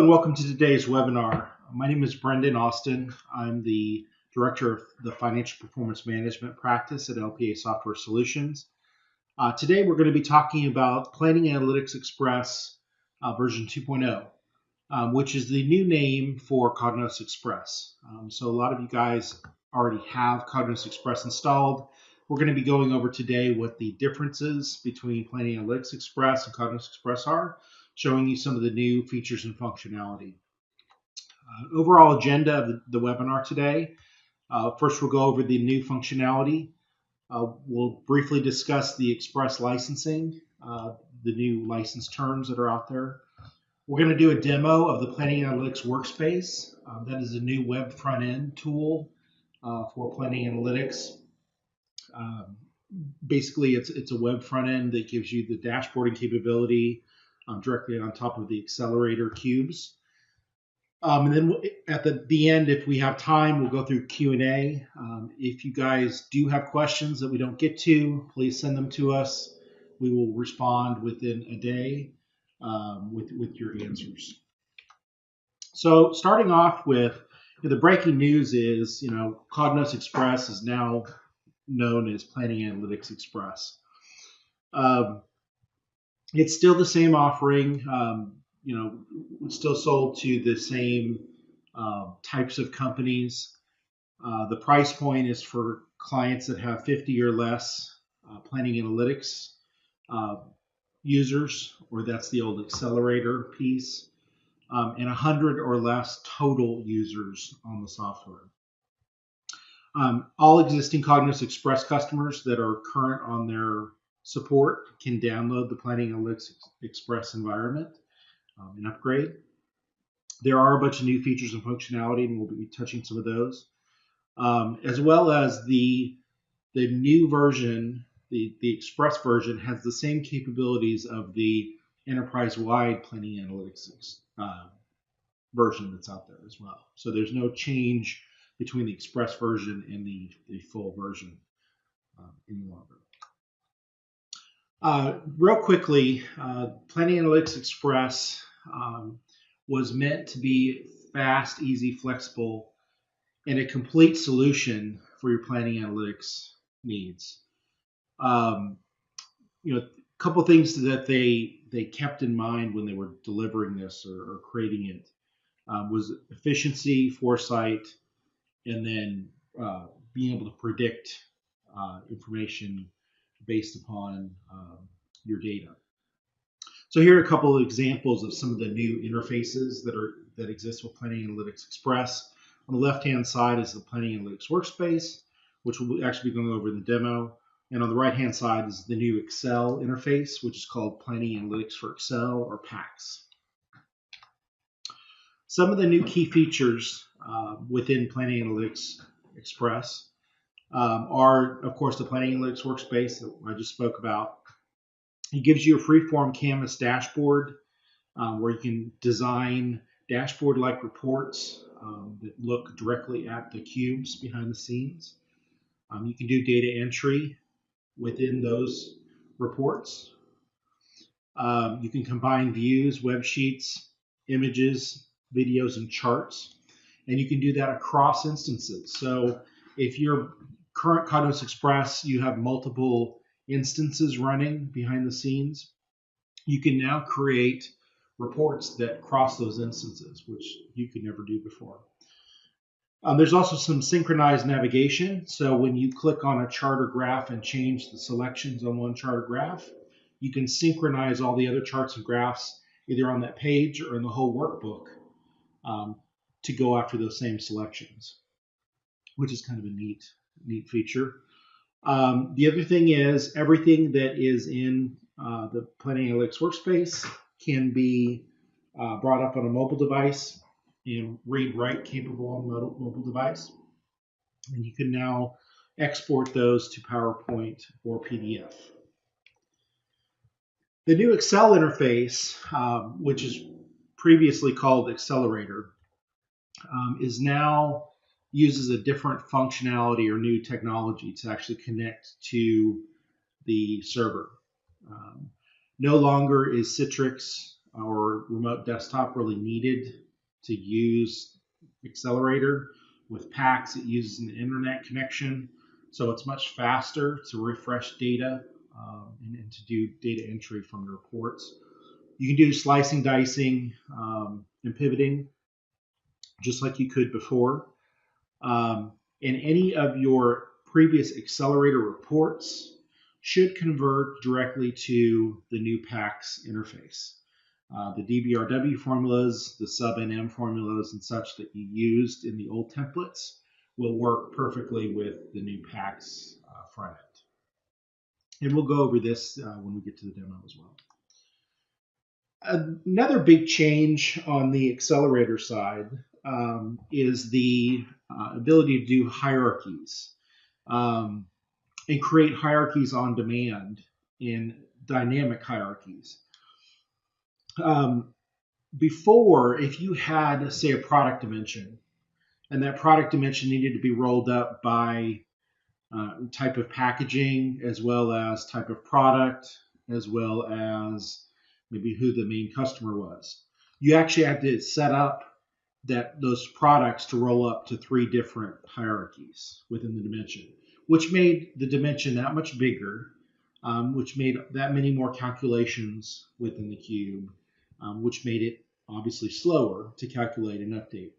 and welcome to today's webinar. My name is Brendan Austin. I'm the Director of the Financial Performance Management practice at LPA Software Solutions. Today we're going to be talking about Planning Analytics Express version 2.0, which is the new name for Cognos Express. So a lot of you guys already have Cognos Express installed. We're going to be going over today what the differences between Planning Analytics Express and Cognos Express are, showing you some of the new features and functionality. Overall agenda of the webinar today. First, we'll go over the new functionality. We'll briefly discuss the Express licensing, the new license terms that are out there. We're going to do a demo of the Planning Analytics Workspace. That is a new web front-end tool for Planning Analytics. Basically, it's a web front-end that gives you the dashboarding capability directly on top of the accelerator cubes. And then at the end, if we have time, we'll go through Q&A. If you guys do have questions that we don't get to, please send them to us. We will respond within a day with your answers. So starting off with the breaking news is, Cognos Express is now known as Planning Analytics Express. It's still the same offering, it's still sold to the same types of companies. The price point is for clients that have 50 or less Planning Analytics users, or that's the old accelerator piece, and 100 or less total users on the software. All existing Cognos Express customers that are current on their support can download the Planning Analytics Express environment and upgrade. There are a bunch of new features and functionality, and we'll be touching some of those, as well as the new version. The Express version has the same capabilities of the enterprise-wide Planning Analytics version that's out there as well. So there's no change between the Express version and the full version any longer. Real quickly, Planning Analytics Express was meant to be fast, easy, flexible, and a complete solution for your planning analytics needs. A couple things that they kept in mind when they were delivering this or creating it was efficiency, foresight, and then being able to predict information based upon your data. So here are a couple of examples of some of the new interfaces that exist with Planning Analytics Express. On the left-hand side is the Planning Analytics Workspace, which we'll actually be going over in the demo. And on the right-hand side is the new Excel interface, which is called Planning Analytics for Excel, or PAX. Some of the new key features within Planning Analytics Express are, of course, the Planning Analytics Workspace that I just spoke about. It gives you a free-form canvas dashboard where you can design dashboard-like reports that look directly at the cubes behind the scenes. You can do data entry within those reports. You can combine views, web sheets, images, videos, and charts. And you can do that across instances. So if your current Cognos Express, you have multiple instances running behind the scenes, you can now create reports that cross those instances, which you could never do before. There's also some synchronized navigation. So when you click on a chart or graph and change the selections on one chart or graph, you can synchronize all the other charts and graphs either on that page or in the whole workbook to go after those same selections, which is kind of a neat feature. The other thing is everything that is in the Planning Analytics Workspace can be brought up on a mobile device and read-write capable on a mobile device. And you can now export those to PowerPoint or PDF. The new Excel interface, which is previously called Accelerator, is now uses a different functionality or new technology to actually connect to the server. No longer is Citrix or remote desktop really needed to use Accelerator. With PAX, it uses an internet connection, so it's much faster to refresh data and to do data entry from the reports. You can do slicing, dicing, and pivoting just like you could before. And any of your previous Accelerator reports should convert directly to the new PAX interface. The DBRW formulas, the sub-NM formulas, and such that you used in the old templates will work perfectly with the new PAX front end. And we'll go over this when we get to the demo as well. Another big change on the Accelerator side is the ability to do hierarchies and create hierarchies on demand in dynamic hierarchies. Before, if you had, say, a product dimension, and that product dimension needed to be rolled up by type of packaging, as well as type of product, as well as maybe who the main customer was, you actually had to set up those products to roll up to 3 different hierarchies within the dimension, which made the dimension that much bigger, which made that many more calculations within the cube, which made it obviously slower to calculate and update.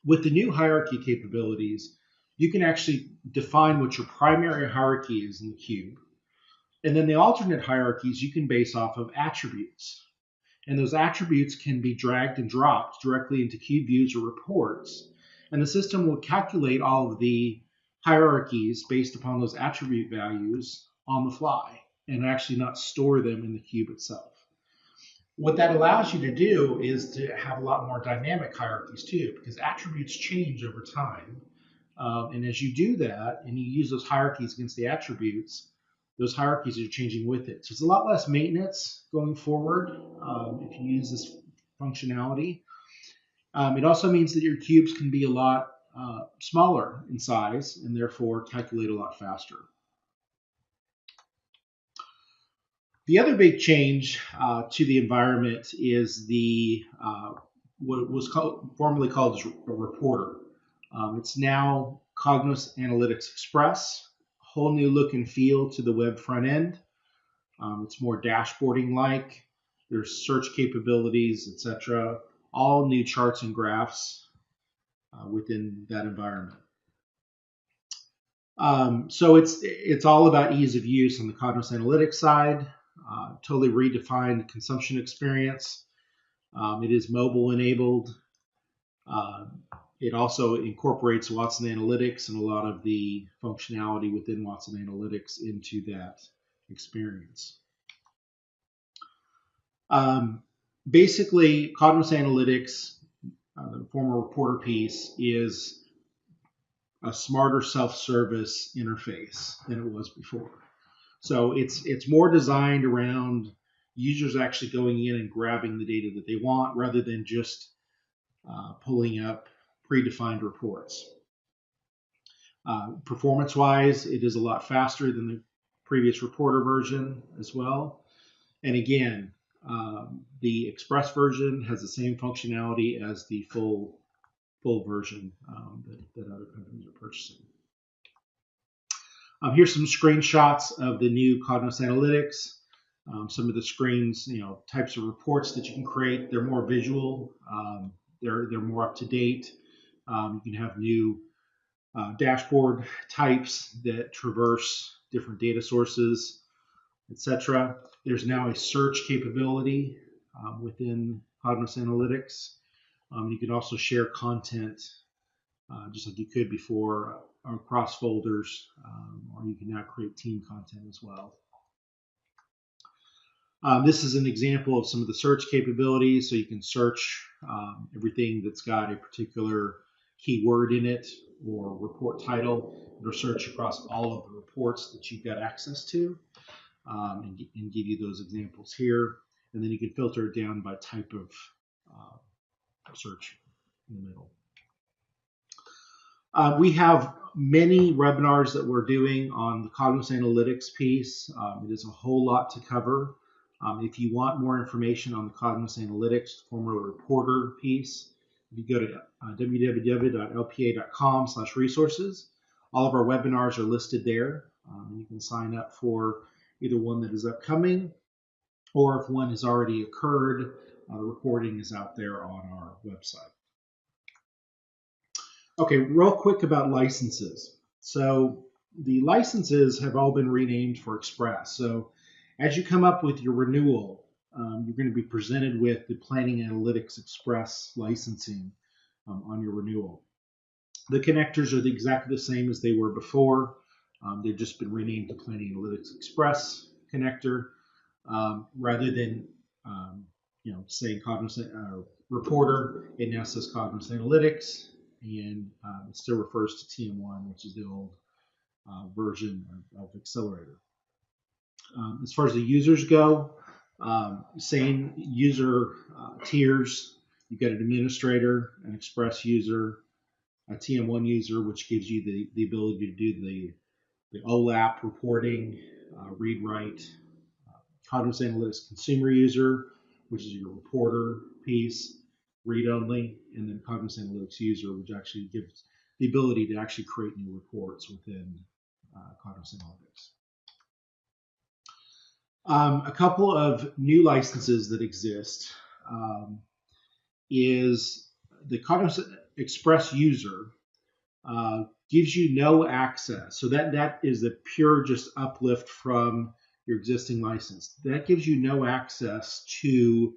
With the new hierarchy capabilities, you can actually define what your primary hierarchy is in the cube. And then the alternate hierarchies you can base off of attributes. And those attributes can be dragged and dropped directly into cube views or reports. And the system will calculate all of the hierarchies based upon those attribute values on the fly and actually not store them in the cube itself. What that allows you to do is to have a lot more dynamic hierarchies too, because attributes change over time. And as you do that and you use those hierarchies against the attributes, those hierarchies are changing with it. So it's a lot less maintenance going forward if you use this functionality. It also means that your cubes can be a lot smaller in size and therefore calculate a lot faster. The other big change to the environment is the what was formerly called a reporter. It's now Cognos Analytics Express. Whole new look and feel to the web front end. It's more dashboarding-like. There's search capabilities, etc. All new charts and graphs within that environment. So it's all about ease of use on the Cognos Analytics side. Totally redefined consumption experience. It is mobile enabled. It also incorporates Watson Analytics and a lot of the functionality within Watson Analytics into that experience. Basically, Cognos Analytics, the former reporter piece, is a smarter self-service interface than it was before. So it's more designed around users actually going in and grabbing the data that they want rather than just pulling up predefined reports. Performance-wise, it is a lot faster than the previous reporter version as well. And again, the Express version has the same functionality as the full version that other companies are purchasing. Here's some screenshots of the new Cognos Analytics. Some of the screens, types of reports that you can create. They're more visual. They're more up to date. You can have new dashboard types that traverse different data sources, etc. There's now a search capability within Cognos Analytics. You can also share content just like you could before across folders, or you can now create team content as well. This is an example of some of the search capabilities. So you can search everything that's got a particular keyword in it or report title. It'll search across all of the reports that you've got access to and give you those examples here. And then you can filter it down by type of search in the middle. We have many webinars that we're doing on the Cognos Analytics piece. It is a whole lot to cover. If you want more information on the Cognos Analytics, former reporter piece, you go to www.lpa.com/resources. All of our webinars are listed there. You can sign up for either one that is upcoming, or if one has already occurred, the recording is out there on our website. Okay, real quick about licenses. So the licenses have all been renamed for Express. So as you come up with your renewal, you're going to be presented with the Planning Analytics Express licensing on your renewal. The connectors are exactly the same as they were before. They've just been renamed to Planning Analytics Express connector, rather than saying Cognos Reporter. It now says Cognos Analytics, and it still refers to TM1, which is the old version of Accelerator. As far as the users go, same user tiers. You've got an administrator, an Express user, a TM1 user, which gives you the ability to do the OLAP reporting, read write. Cognos Analytics consumer user, which is your reporter piece, read only, and then Cognos Analytics user, which actually gives the ability to actually create new reports within Cognos Analytics. A couple of new licenses that exist is the Cognos Express user gives you no access. So that is a pure just uplift from your existing license. That gives you no access to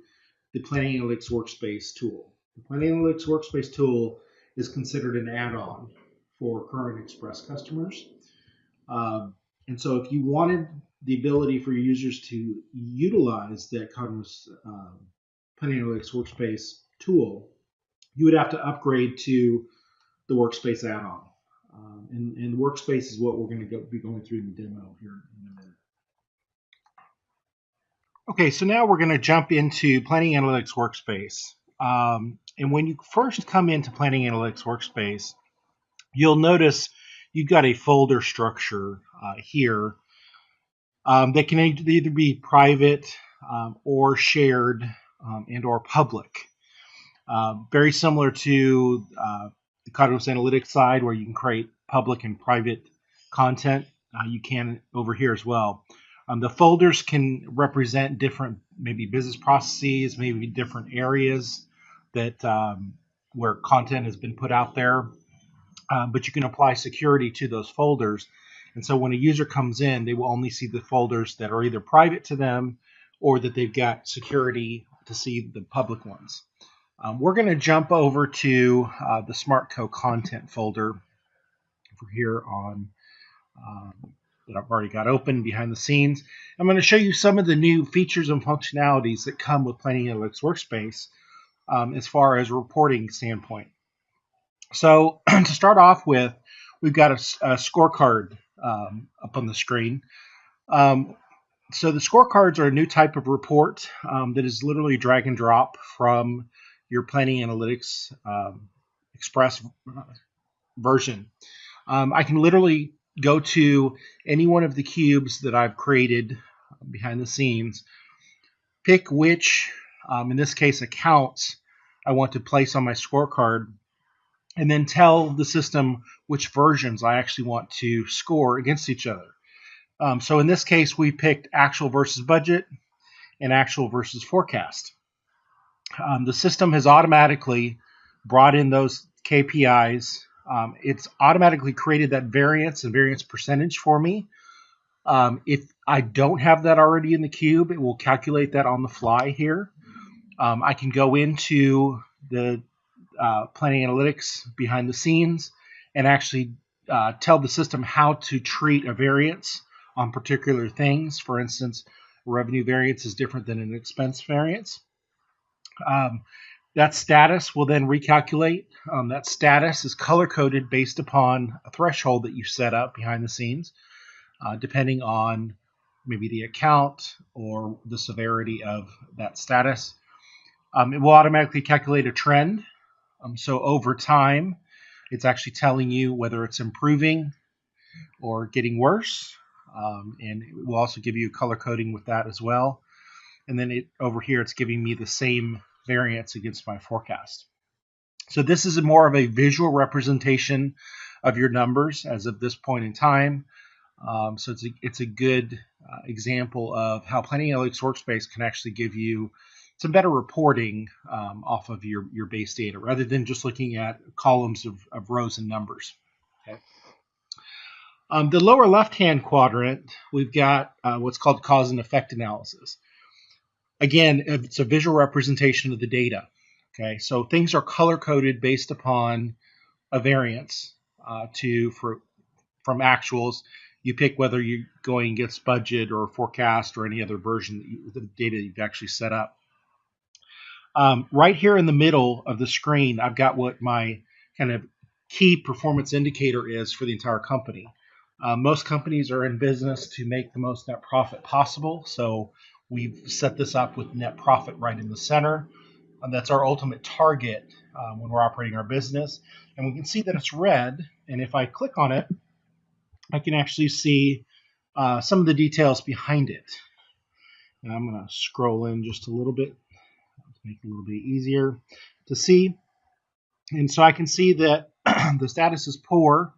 the Planning Analytics Workspace tool. The Planning Analytics Workspace tool is considered an add-on for current Express customers. And so if you wanted the ability for your users to utilize that Cognos Planning Analytics Workspace tool, you would have to upgrade to the Workspace add-on. And Workspace is what we're going to be going through in the demo here in a minute. Okay, so now we're going to jump into Planning Analytics Workspace. And when you first come into Planning Analytics Workspace, you'll notice you've got a folder structure here that can either be private or shared and or public. Very similar to the Cognos Analytics side, where you can create public and private content. You can over here as well. The folders can represent different, maybe business processes, maybe different areas that where content has been put out there. But you can apply security to those folders. And so when a user comes in, they will only see the folders that are either private to them or that they've got security to see the public ones. We're going to jump over to the SmartCo content folder over here on that I've already got open behind the scenes. I'm going to show you some of the new features and functionalities that come with Planning Analytics Workspace as far as a reporting standpoint. So to start off with, we've got a scorecard up on the screen. So the scorecards are a new type of report that is literally drag and drop from your Planning Analytics Express version. I can literally go to any one of the cubes that I've created behind the scenes, pick which, in this case, accounts I want to place on my scorecard, and then tell the system which versions I actually want to score against each other. So in this case, we picked actual versus budget and actual versus forecast. The system has automatically brought in those KPIs. It's automatically created that variance and variance percentage for me. If I don't have that already in the cube, it will calculate that on the fly here. I can go into the Planning Analytics behind the scenes and actually tell the system how to treat a variance on particular things. For instance, revenue variance is different than an expense variance. That status will then recalculate. That status is color-coded based upon a threshold that you set up behind the scenes, depending on maybe the account or the severity of that status. It will automatically calculate a trend. So over time, it's actually telling you whether it's improving or getting worse. And it will also give you color coding with that as well. and then over here it's giving me the same variance against my forecast. So this is more of a visual representation of your numbers as of this point in time. So it's a good example of how Planning Analytics Workspace can actually give you some better reporting off of your base data, rather than just looking at columns of rows and numbers. Okay. The lower left-hand quadrant, we've got what's called cause and effect analysis. Again, it's a visual representation of the data. Okay, so things are color-coded based upon a variance from actuals. You pick whether you're going against budget or forecast or any other version of the data you've actually set up. Right here in the middle of the screen, I've got what my kind of key performance indicator is for the entire company. Most companies are in business to make the most net profit possible, so we've set this up with net profit right in the center. That's our ultimate target when we're operating our business. And we can see that it's red, and if I click on it, I can actually see some of the details behind it. And I'm going to scroll in just a little bit to make it a little bit easier to see. And so I can see that the status is poor.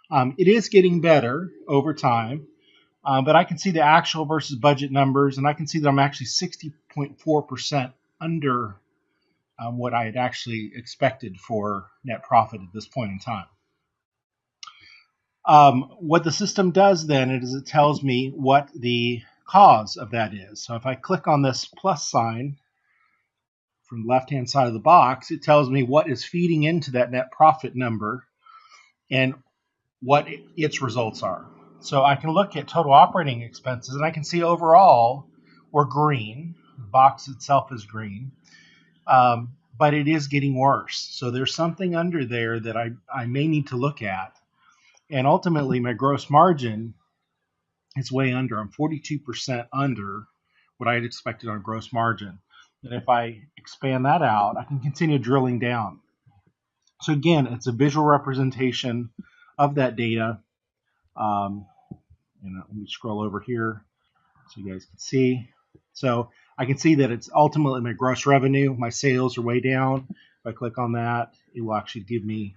It is getting better over time, but I can see the actual versus budget numbers, and I can see that I'm actually 60.4% under what I had actually expected for net profit at this point in time. What the system does then is it tells me what the cause of that is. So if I click on this plus sign from the left-hand side of the box, it tells me what is feeding into that net profit number and what its results are. So I can look at total operating expenses, and I can see overall we're green. The box itself is green. But it is getting worse. So there's something under there that I may need to look at. And ultimately, my gross margin is way under. I'm 42% under what I had expected on gross margin. And if I expand that out, I can continue drilling down. So again, it's a visual representation of that data. Let me scroll over here so you guys can see. So I can see that it's ultimately my gross revenue. My sales are way down. If I click on that, it will actually give me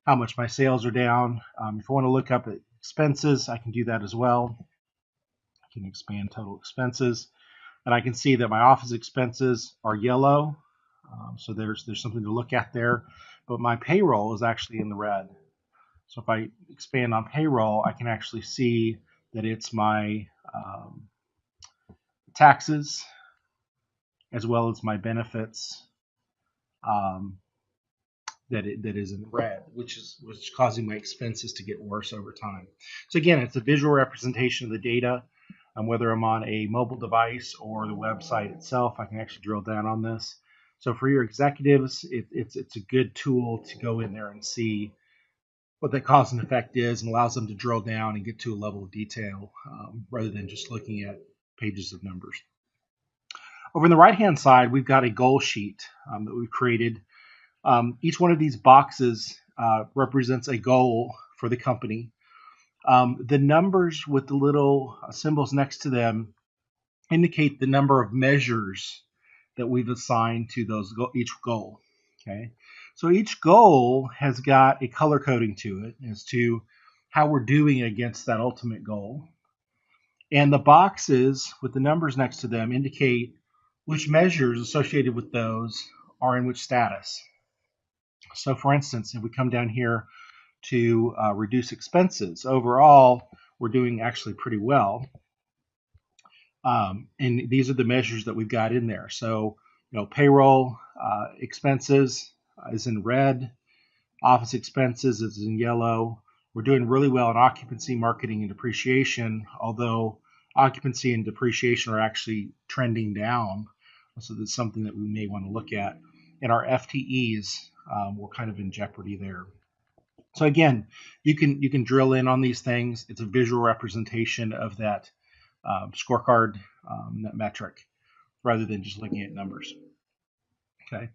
how much my sales are down. If I want to look up at expenses, I can do that as well. I can expand total expenses, and I can see that my office expenses are yellow. So there's something to look at there. But my payroll is actually in the red. So if I expand on payroll, I can actually see that it's my taxes as well as my benefits that is in red, which is causing my expenses to get worse over time. So again, it's a visual representation of the data. Whether I'm on a mobile device or the website itself, I can actually drill down on this. So for your executives, it's a good tool to go in there and see what that cause and effect is, and allows them to drill down and get to a level of detail rather than just looking at pages of numbers. Over on the right-hand side, we've got a goal sheet that we've created. Each one of these boxes represents a goal for the company. The numbers with the little symbols next to them indicate the number of measures that we've assigned to each goal. Okay, so each goal has got a color coding to it as to how we're doing against that ultimate goal. And the boxes with the numbers next to them indicate which measures associated with those are in which status. So for instance, if we come down here to reduce expenses, overall, we're doing actually pretty well. And these are the measures that we've got in there. So, payroll expenses is in red, office expenses is in yellow. We're doing really well in occupancy, marketing, and depreciation, although occupancy and depreciation are actually trending down. So that's something that we may want to look at. And our FTEs, we're kind of in jeopardy there. So again, you can drill in on these things. It's a visual representation of that scorecard, that metric, rather than just looking at numbers. Okay.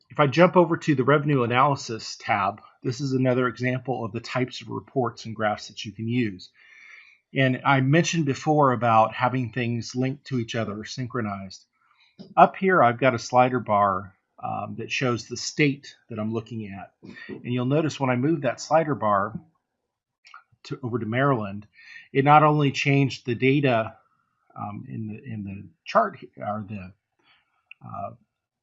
If I jump over to the revenue analysis tab, this is another example of the types of reports and graphs that you can use. And I mentioned before about having things linked to each other, synchronized. Up here, I've got a slider bar that shows the state that I'm looking at. And you'll notice when I move that slider bar over to Maryland, it not only changed the data in the chart or the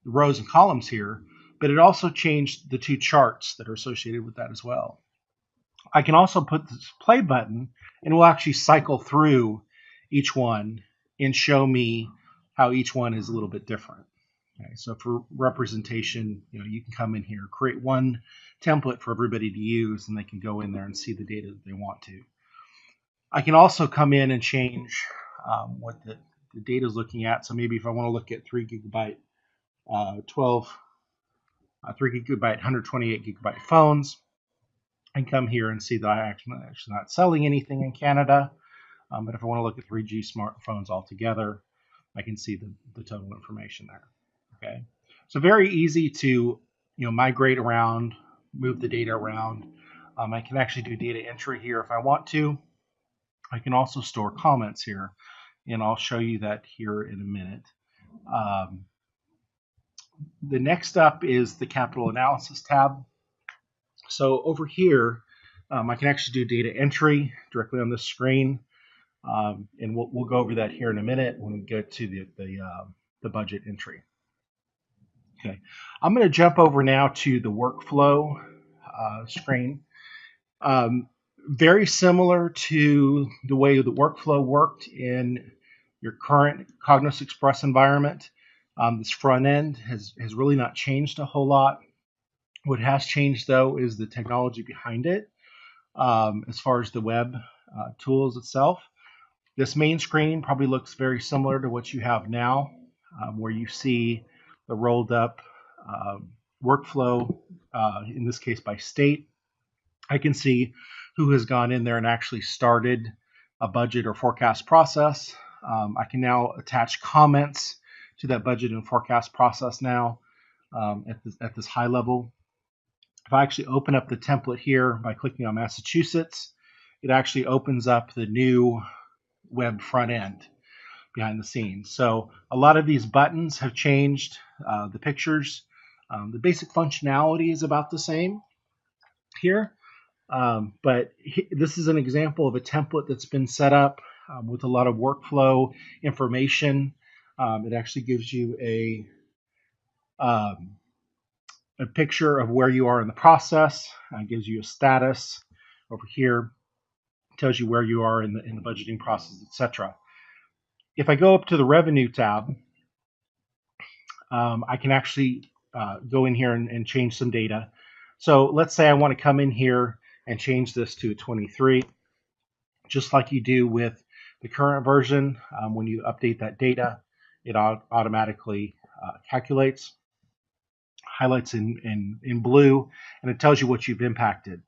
rows and columns here, but it also changed the two charts that are associated with that as well. I can also put this play button and we'll actually cycle through each one and show me how each one is a little bit different. Okay, so for representation, you can come in here, create one template for everybody to use, and they can go in there and see the data that they want to. I can also come in and change what the data is looking at. So maybe if I want to look at 3 gigabyte, 3 gigabyte, 128 gigabyte phones, I can come here and see that I'm actually not selling anything in Canada. But if I want to look at 3G smartphones altogether, I can see the total information there. Okay, so very easy to migrate around, move the data around. I can actually do data entry here if I want to. I can also store comments here, and I'll show you that here in a minute. The next up is the capital analysis tab. So over here, I can actually do data entry directly on this screen, and we'll go over that here in a minute when we get to the budget entry. Okay, I'm going to jump over now to the workflow screen. Very similar to the way the workflow worked in your current Cognos Express environment. This front end has really not changed a whole lot. What has changed, though, is the technology behind it as far as the web tools itself. This main screen probably looks very similar to what you have now, where you see the rolled up workflow, in this case by state. I can see who has gone in there and actually started a budget or forecast process. I can now attach comments to that budget and forecast process now at this high level. If I actually open up the template here by clicking on Massachusetts, it actually opens up the new web front end behind the scenes. So a lot of these buttons have changed, the pictures. The basic functionality is about the same here. But this is an example of a template that's been set up with a lot of workflow information. It actually gives you a picture of where you are in the process. It gives you a status over here. It tells you where you are in the budgeting process, etc. If I go up to the revenue tab, I can actually go in here and change some data. So let's say I want to come in here and change this to 23, just like you do with the current version. When you update that data, it automatically calculates, highlights in blue, and it tells you what you've impacted.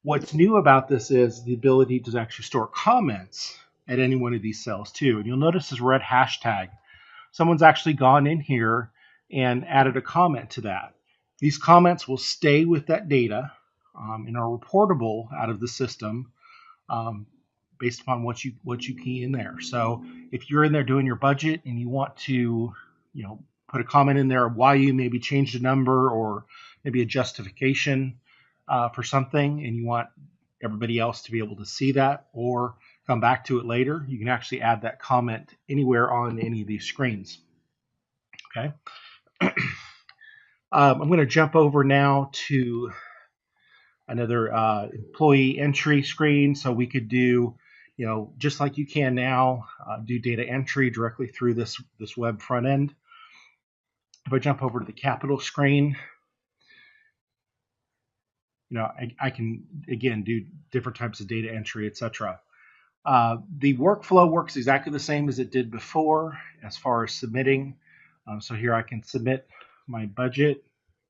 What's new about this is the ability to actually store comments at any one of these cells too. And you'll notice this red hashtag. Someone's actually gone in here and added a comment to that. These comments will stay with that data and are reportable out of the system based upon what you key in there. So if you're in there doing your budget and you want to, put a comment in there of why you maybe changed a number or maybe a justification for something, and you want everybody else to be able to see that or come back to it later, you can actually add that comment anywhere on any of these screens. Okay. I'm going to jump over now to another employee entry screen. So we could do, just like you can now, do data entry directly through this web front end. If I jump over to the capital screen, I can, again, do different types of data entry, etc. The workflow works exactly the same as it did before as far as submitting. So here I can submit my budget.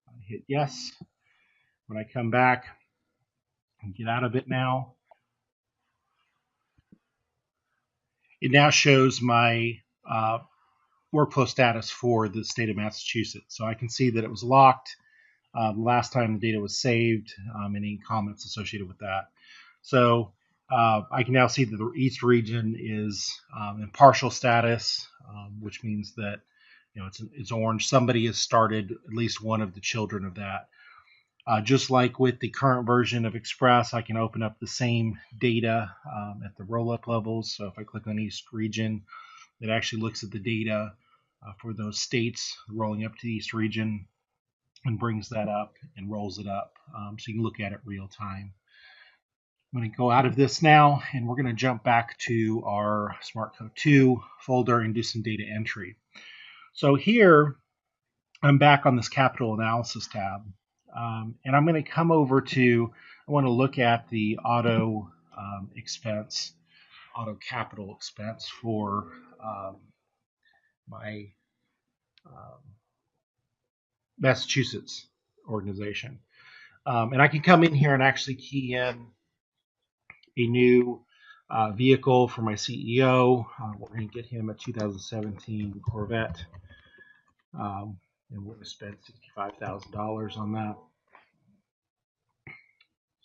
I hit yes. When I come back and get out of it now, it now shows my workflow status for the state of Massachusetts. So I can see that it was locked the last time the data was saved, any comments associated with that. So I can now see that the East region is in partial status, which means that it's orange. Somebody has started at least one of the children of that. Just like with the current version of Express, I can open up the same data at the roll-up levels. So if I click on East region, it actually looks at the data for those states rolling up to the East region and brings that up and rolls it up. So you can look at it real time. I'm going to go out of this now, and we're going to jump back to our Smart Code 2 folder and do some data entry. So here, I'm back on this capital analysis tab, and I'm going to come over to, I want to look at the auto expense, auto capital expense for my Massachusetts organization. And I can come in here and actually key in a new vehicle for my CEO. We're going to get him a 2017 Corvette, and we're going to spend $65,000 on that.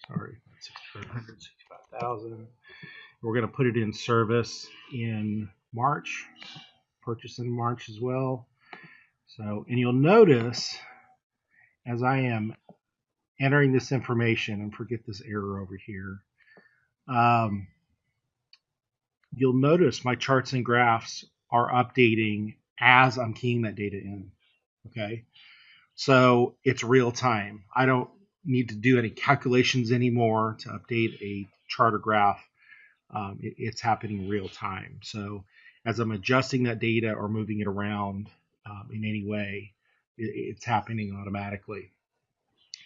Sorry, $6,565,000. We're going to put it in service in March, purchase in March as well. So, and you'll notice as I am entering this information, and forget this error over here, you'll notice my charts and graphs are updating as I'm keying that data in. Okay, so it's real time. I don't need to do any calculations anymore to update a chart or graph. It's happening real time. So as I'm adjusting that data or moving it around in any way, it's happening automatically.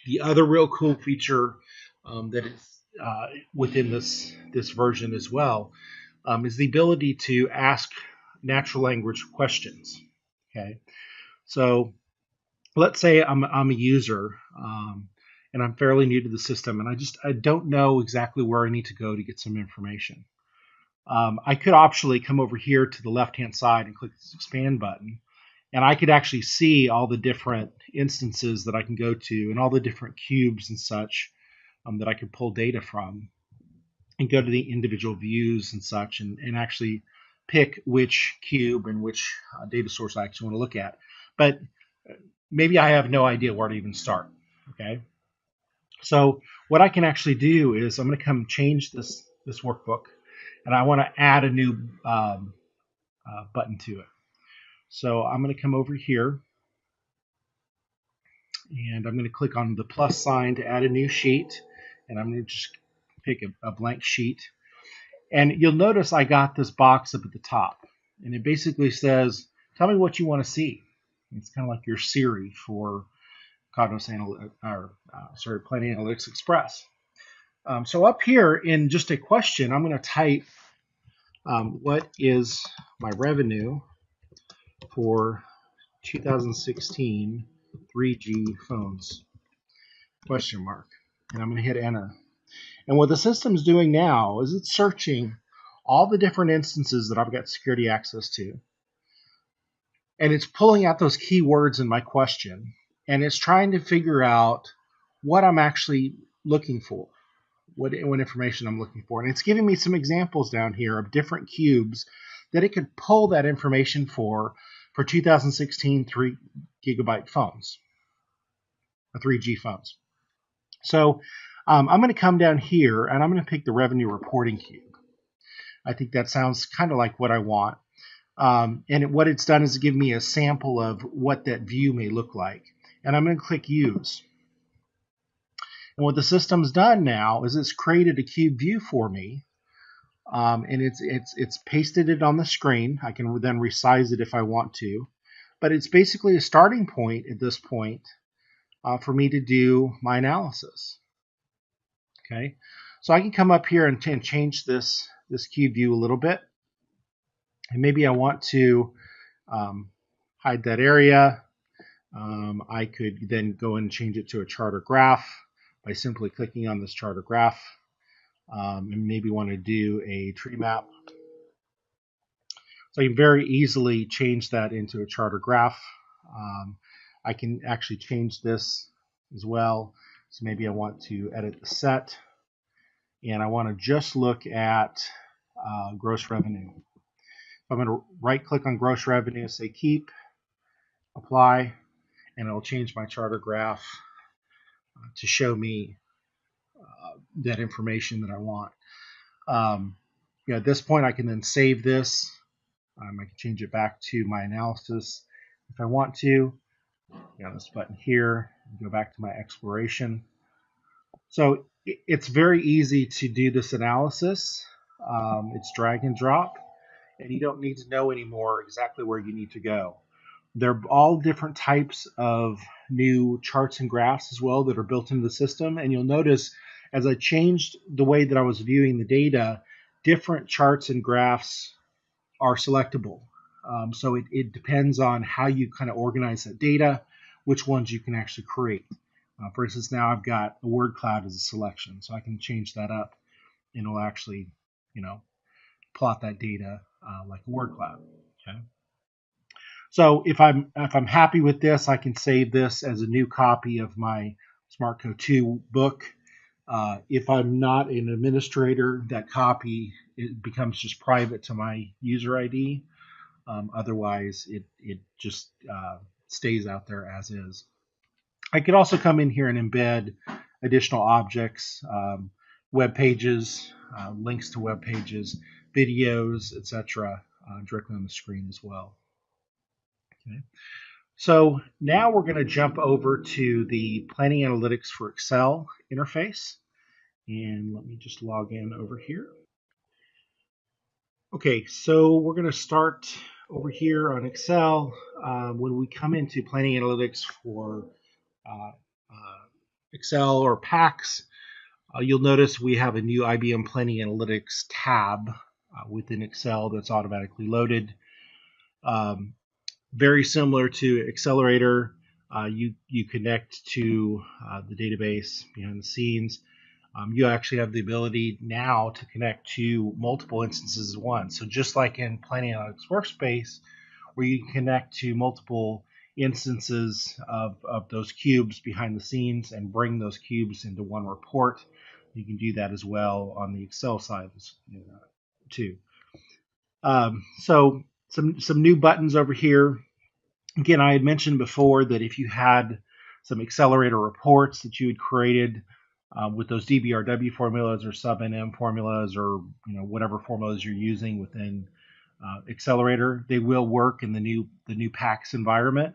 The other real cool feature that is within this version as well is the ability to ask natural language questions. Okay, so let's say I'm a user and I'm fairly new to the system, and I don't know exactly where I need to go to get some information. I could optionally come over here to the left-hand side and click this expand button, and I could actually see all the different instances that I can go to and all the different cubes and such that I could pull data from, and go to the individual views and such, and actually pick which cube and which data source I actually want to look at. But maybe I have no idea where to even start. Okay, so what I can actually do is I'm going to come change this workbook, and I want to add a new button to it. So I'm going to come over here, and I'm going to click on the plus sign to add a new sheet, and I'm going to just pick a blank sheet. And you'll notice I got this box up at the top, and it basically says, tell me what you want to see. It's kind of like your Siri for Cognos Planning Analytics Express. So up here in just a question, I'm going to type, what is my revenue for 2016 3G phones? Question mark. And I'm going to hit enter. And what the system's doing now is it's searching all the different instances that I've got security access to. And it's pulling out those keywords in my question. And it's trying to figure out what I'm actually looking for, what information I'm looking for. And it's giving me some examples down here of different cubes that it could pull that information for 2016 3 gigabyte phones, 3G phones. So I'm going to come down here, and I'm going to pick the revenue reporting cube. I think that sounds kind of like what I want. And what it's done is give me a sample of what that view may look like. And I'm going to click Use. And what the system's done now is it's created a cube view for me. And it's pasted it on the screen. I can then resize it if I want to. But it's basically a starting point at this point for me to do my analysis. Okay, so I can come up here and change this cube view a little bit. And maybe I want to hide that area. I could then go and change it to a chart or graph by simply clicking on this chart or graph. And maybe want to do a tree map. So I can very easily change that into a chart or graph. I can actually change this as well. So maybe I want to edit the set. and I want to just look at gross revenue. I'm going to right click on gross revenue, say keep, apply, and it'll change my charter graph to show me that information that I want. At this point, I can then save this. I can change it back to my analysis if I want to. This button here, go back to my exploration. So it's very easy to do this analysis. It's drag and drop, and you don't need to know anymore exactly where you need to go. They're all different types of new charts and graphs as well that are built into the system. And you'll notice as I changed the way that I was viewing the data, different charts and graphs are selectable. So it depends on how you kind of organize that data, which ones you can actually create. For instance, now I've got a word cloud as a selection, so I can change that up and it'll actually, plot that data like a word cloud. Okay. So if I'm happy with this, I can save this as a new copy of my SmartCo 2 book. If I'm not an administrator, that copy it becomes just private to my user ID. Otherwise, it just stays out there as is. I could also come in here and embed additional objects, web pages, links to web pages, videos, etc., directly on the screen as well. Okay. So now we're going to jump over to the Planning Analytics for Excel interface. And let me just log in over here. Okay, so we're going to start over here on Excel. When we come into Planning Analytics for Excel or PACS, you'll notice we have a new IBM Planning Analytics tab within Excel that's automatically loaded. Very similar to Accelerator, you connect to the database behind the scenes. You actually have the ability now to connect to multiple instances at once. So just like in Planning Analytics Workspace, where you can connect to multiple instances of those cubes behind the scenes and bring those cubes into one report, you can do that as well on the Excel side too. So some new buttons over here. Again, I had mentioned before that if you had some Accelerator reports that you had created with those DBRW formulas or sub-NM formulas or whatever formulas you're using within Accelerator, they will work in the new PACS environment.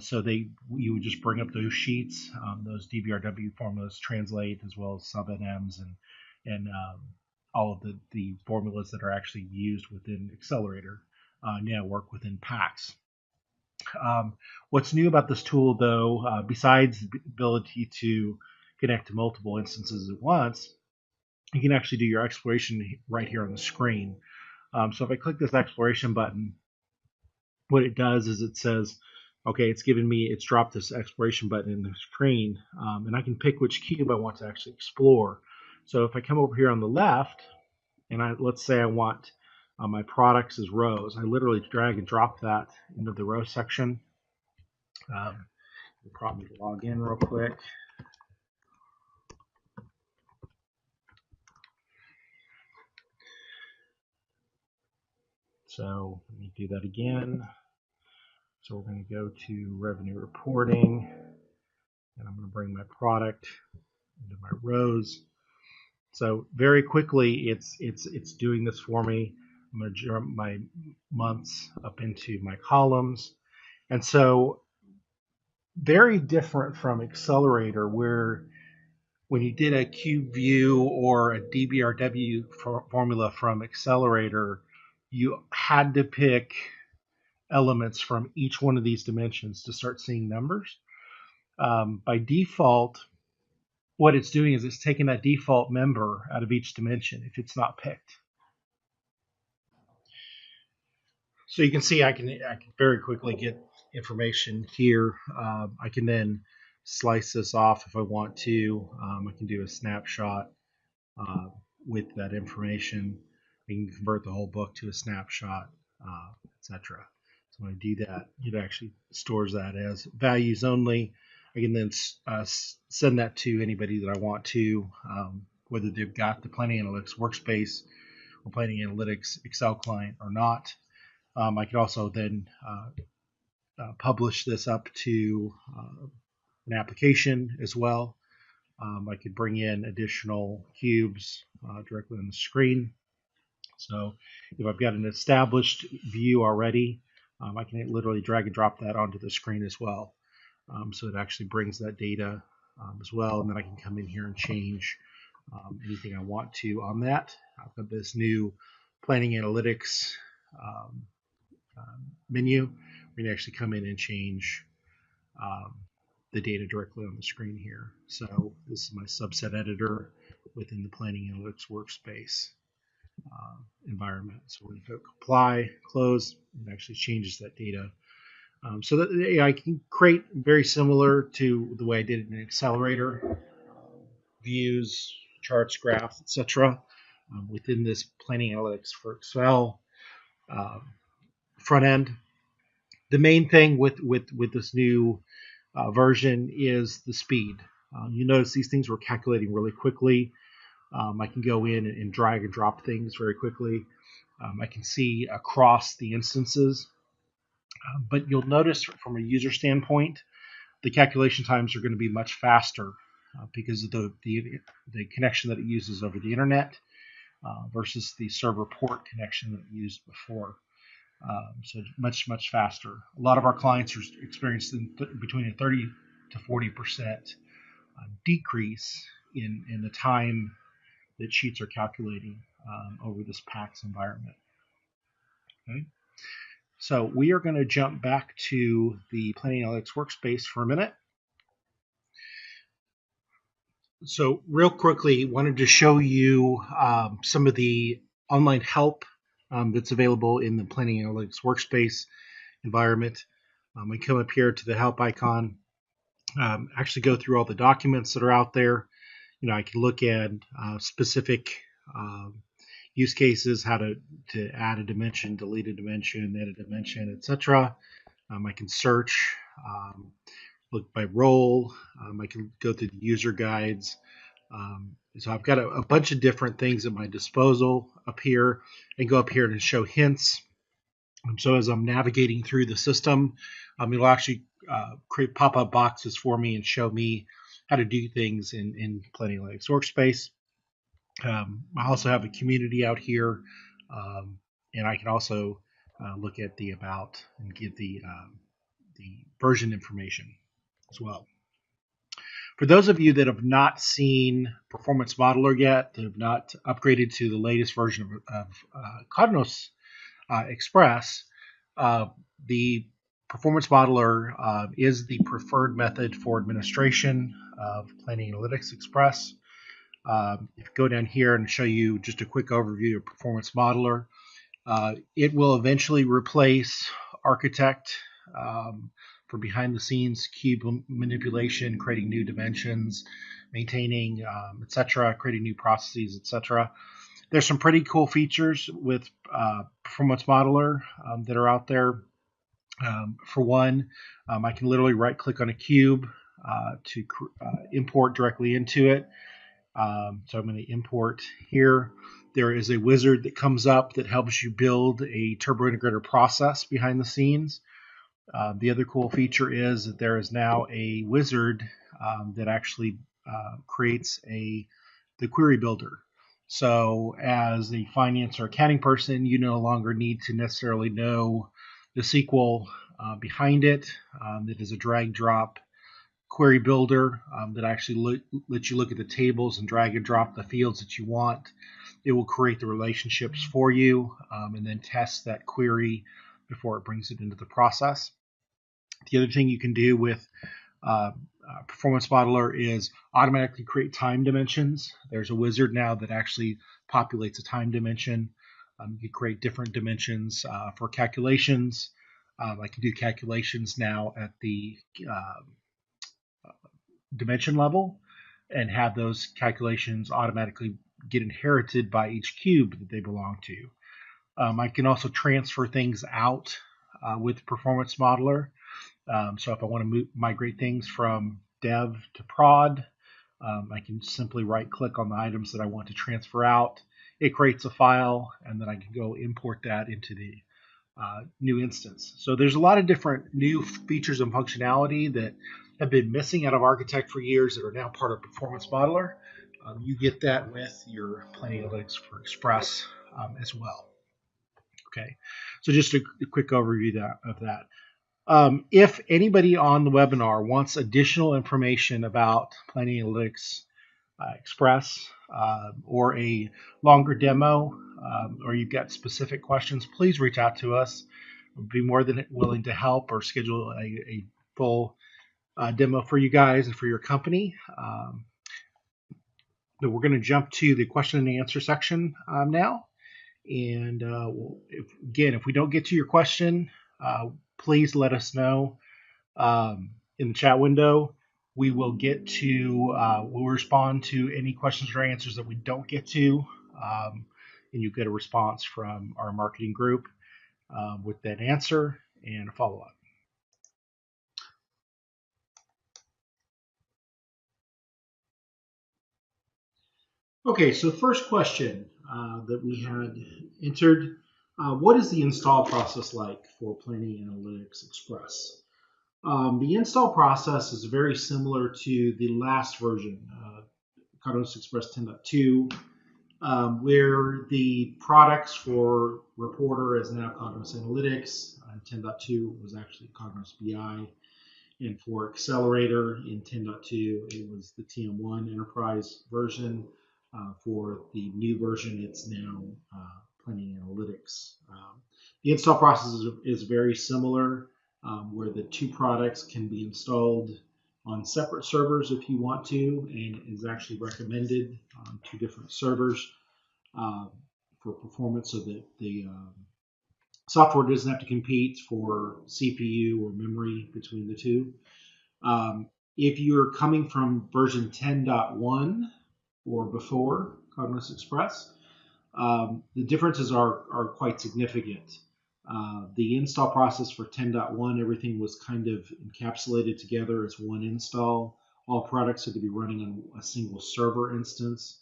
So you would just bring up those sheets, those DBRW formulas translate as well as sub-NMs and all of the formulas that are actually used within Accelerator now work within PACS. What's new about this tool, though, besides the ability to connect to multiple instances at once, you can actually do your exploration right here on the screen. So if I click this exploration button, what it does is it says, okay, it's dropped this exploration button in the screen, and I can pick which cube I want to actually explore. So if I come over here on the left, and let's say I want my products as rows, I literally drag and drop that into the row section. We'll probably log in real quick. So let me do that again. So we're going to go to revenue reporting, and I'm going to bring my product into my rows. So very quickly, it's doing this for me. I'm going to jump my months up into my columns, and so very different from Accelerator, where when you did a cube view or a DBRW formula from Accelerator, you had to pick elements from each one of these dimensions to start seeing numbers. By default, what it's doing is it's taking that default member out of each dimension if it's not picked. So you can see I can very quickly get information here. I can then slice this off if I want to. I can do a snapshot with that information. I can convert the whole book to a snapshot, etc. So when I do that, it actually stores that as values only. I can then send that to anybody that I want to. whether they've got the Planning Analytics Workspace or Planning Analytics Excel client or not. I could also then publish this up to an application as well. I could bring in additional cubes directly on the screen. So if I've got an established view already, I can literally drag and drop that onto the screen as well. So it actually brings that data as well, and then I can come in here and change anything I want to on that. I've got this new Planning Analytics menu. We can actually come in and change the data directly on the screen here. So this is my subset editor within the Planning Analytics Workspace environment. So when you apply, close, it actually changes that data. So that I can create very similar to the way I did it in Accelerator, views, charts, graphs, etc. Within this Planning Analytics for Excel front end. The main thing with this new version is the speed. You notice these things were calculating really quickly. I can go in and drag and drop things very quickly. I can see across the instances. But you'll notice from a user standpoint, the calculation times are going to be much faster because of the connection that it uses over the internet versus the server port connection that it used before. So much faster. A lot of our clients are experiencing between a 30 to 40% decrease in the time that sheets are calculating over this PAX environment. Okay. So we are going to jump back to the Planning Analytics Workspace for a minute. So real quickly, wanted to show you some of the online help that's available in the Planning Analytics Workspace environment. We come up here to the help icon, actually go through all the documents that are out there. You know, I can look at specific use cases, how to add a dimension, delete a dimension, edit a dimension, etc. I can search, look by role. I can go through the user guides. So I've got a bunch of different things at my disposal up here, and go up here and show hints. So as I'm navigating through the system, it'll actually create pop-up boxes for me and show me how to do things in Planning Analytics Workspace. I also have a community out here, and I can also look at the about and get the version information as well. For those of you that have not seen Performance Modeler yet, that have not upgraded to the latest version of Cognos Express, the Performance Modeler is the preferred method for administration of Planning Analytics Express. If you go down here and show you just a quick overview of Performance Modeler, it will eventually replace Architect for behind-the-scenes cube manipulation, creating new dimensions, maintaining, etc., creating new processes, etc. There's some pretty cool features with Performance Modeler that are out there. For one, I can literally right-click on a cube to import directly into it. So I'm going to import here. There is a wizard that comes up that helps you build a turbo integrator process behind the scenes. The other cool feature is that there is now a wizard that actually creates the query builder. So as a finance or accounting person, you no longer need to necessarily know the SQL behind it. It is a drag drop query builder that actually lets you look at the tables and drag and drop the fields that you want. It will create the relationships for you and then test that query before it brings it into the process. The other thing you can do with Performance Modeler is automatically create time dimensions. There's a wizard now that actually populates a time dimension. You can create different dimensions for calculations. I can do calculations now at the dimension level and have those calculations automatically get inherited by each cube that they belong to. I can also transfer things out with Performance Modeler. So if I want to migrate things from dev to prod, I can simply right-click on the items that I want to transfer out. It creates a file, and then I can go import that into the new instance. So there's a lot of different new features and functionality that have been missing out of Architect for years that are now part of Performance Modeler. You get that with your Planning Analytics for Express as well. Okay, so just a quick overview of that. If anybody on the webinar wants additional information about Planning Analytics Express or a longer demo, or you've got specific questions, please reach out to us. We'll be more than willing to help or schedule a full demo for you guys and for your company. But we're going to jump to the question and answer section now. And if we don't get to your question, please let us know in the chat window. We will we'll respond to any questions or answers that we don't get to, and you get a response from our marketing group with that answer and a follow-up. Okay, so first question that we had entered, what is the install process like for Planning Analytics Express? The install process is very similar to the last version, Cognos Express 10.2, where the products for Reporter is now Cognos Analytics, and 10.2 was actually Cognos BI, and for Accelerator in 10.2, it was the TM1 Enterprise version. For the new version, it's now Planning Analytics. The install process is very similar, where the two products can be installed on separate servers if you want to, and is actually recommended on two different servers for performance, so that the software doesn't have to compete for CPU or memory between the two. If you're coming from version 10.1 or before Cognos Express, the differences are quite significant. The install process for 10.1, everything was kind of encapsulated together as one install. All products had to be running on a single server instance.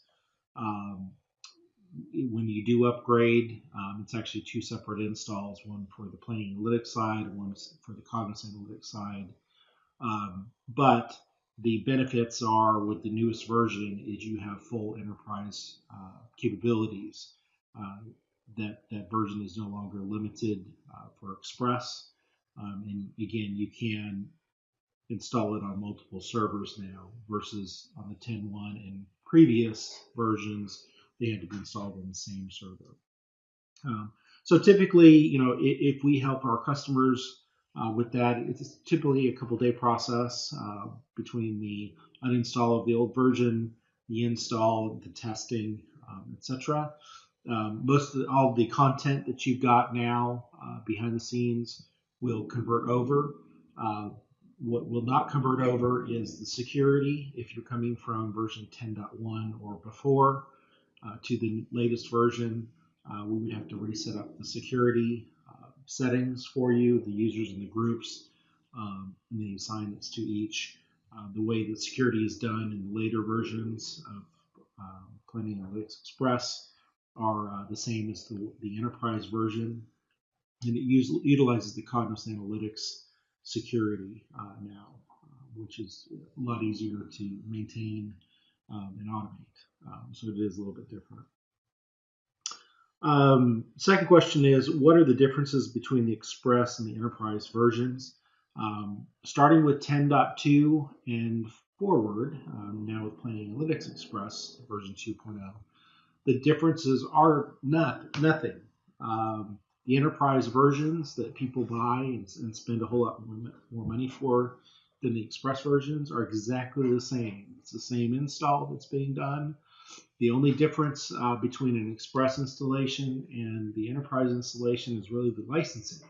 When you do upgrade, it's actually two separate installs, one for the Planning Analytics side, one for the Cognos Analytics side. But the benefits are, with the newest version, is you have full enterprise capabilities. That version is no longer limited for Express. And again, you can install it on multiple servers now, versus on the 10.1 and previous versions, they had to be installed on the same server. So typically, if we help our customers with that, it's typically a couple-day process between the uninstall of the old version, the install, the testing, etc. All of the content that you've got now behind the scenes will convert over. What will not convert over is the security. If you're coming from version 10.1 or before to the latest version, we would have to reset up the security settings for you, the users and the groups, and the assignments to each. The way that security is done in the later versions of Planning Analytics Express are the same as the enterprise version, and it utilizes the Cognos Analytics security now, which is a lot easier to maintain and automate. So it is a little bit different. Second question is, what are the differences between the Express and the Enterprise versions? Starting with 10.2 and forward, now with Planning Analytics Express version 2.0, the differences are nothing. The Enterprise versions that people buy and spend a whole lot more money for than the Express versions are exactly the same. It's the same install that's being done. The only difference between an Express installation and the Enterprise installation is really the licensing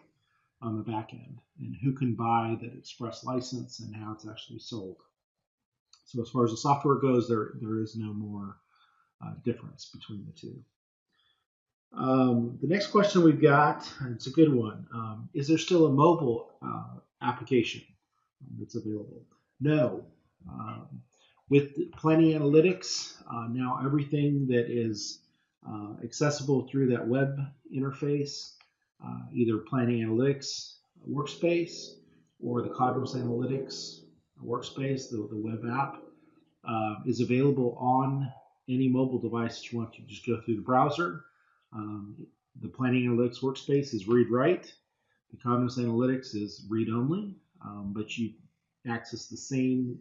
on the back end, and who can buy that Express license and how it's actually sold. So as far as the software goes, there is no more difference between the two. The next question we've got, and it's a good one, is there still a mobile application that's available? No. With Planning Analytics, now everything that is accessible through that web interface, either Planning Analytics Workspace or the Cognos Analytics Workspace, the web app, is available on any mobile device that you want to just go through the browser. The Planning Analytics Workspace is read-write. The Cognos Analytics is read-only, but you access the same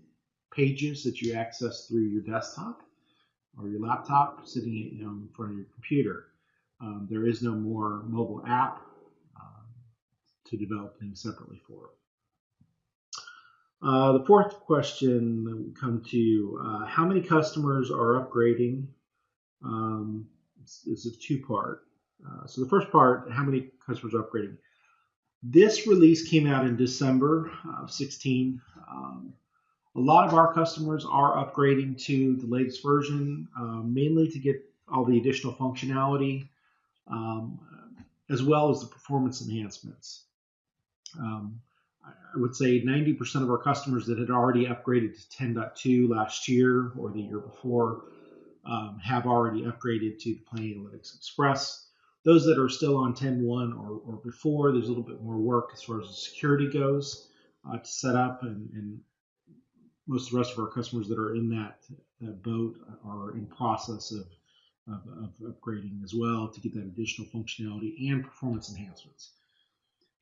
pages that you access through your desktop or your laptop sitting in front of your computer. There is no more mobile app to develop things separately for. The fourth question that we come to, how many customers are upgrading? It's a two-part. So the first part, how many customers are upgrading? This release came out in December of 16. A lot of our customers are upgrading to the latest version, mainly to get all the additional functionality, as well as the performance enhancements. I would say 90% of our customers that had already upgraded to 10.2 last year or the year before have already upgraded to the Planning Analytics Express. Those that are still on 10.1 or before, there's a little bit more work as far as the security goes to set up, and most of the rest of our customers that are in that boat are in process of upgrading as well to get that additional functionality and performance enhancements.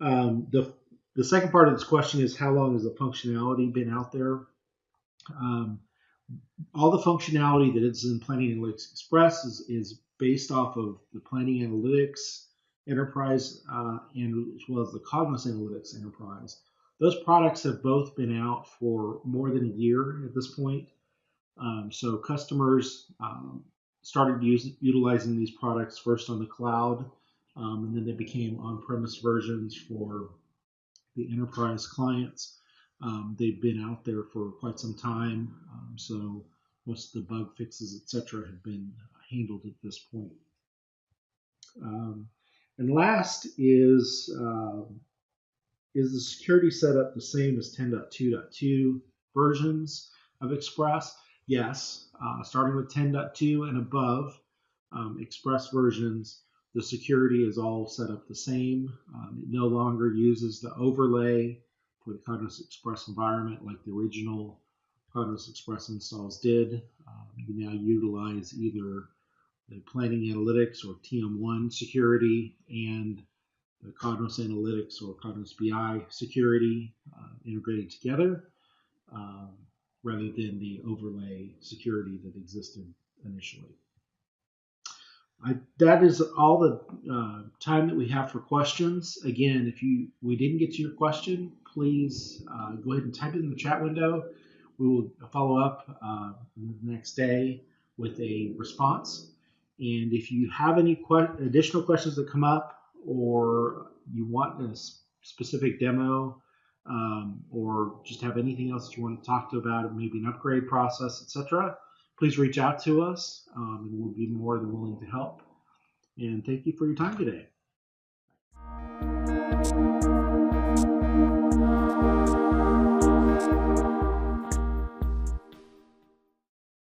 The second part of this question is how long has the functionality been out there? All the functionality that is in Planning Analytics Express is based off of the Planning Analytics Enterprise and as well as the Cognos Analytics Enterprise. Those products have both been out for more than a year at this point. So customers started utilizing these products first on the cloud, and then they became on-premise versions for the enterprise clients. They've been out there for quite some time, so most of the bug fixes, etc., have been handled at this point. And last is the security setup the same as 10.2.2 versions of Express? Yes. Starting with 10.2 and above Express versions, the security is all set up the same. It no longer uses the overlay for the Cognos Express environment like the original Cognos Express installs did. You now utilize either the Planning Analytics or TM1 security and the Cognos Analytics or Cognos BI security integrated together rather than the overlay security that existed initially. That is all the time that we have for questions. Again, if we didn't get to your question, please go ahead and type it in the chat window. We will follow up the next day with a response. And if you have any additional questions that come up, or you want a specific demo, or just have anything else that you want to talk to about, maybe an upgrade process, etc., please reach out to us, and we'll be more than willing to help. And thank you for your time today.